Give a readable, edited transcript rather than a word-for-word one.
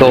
2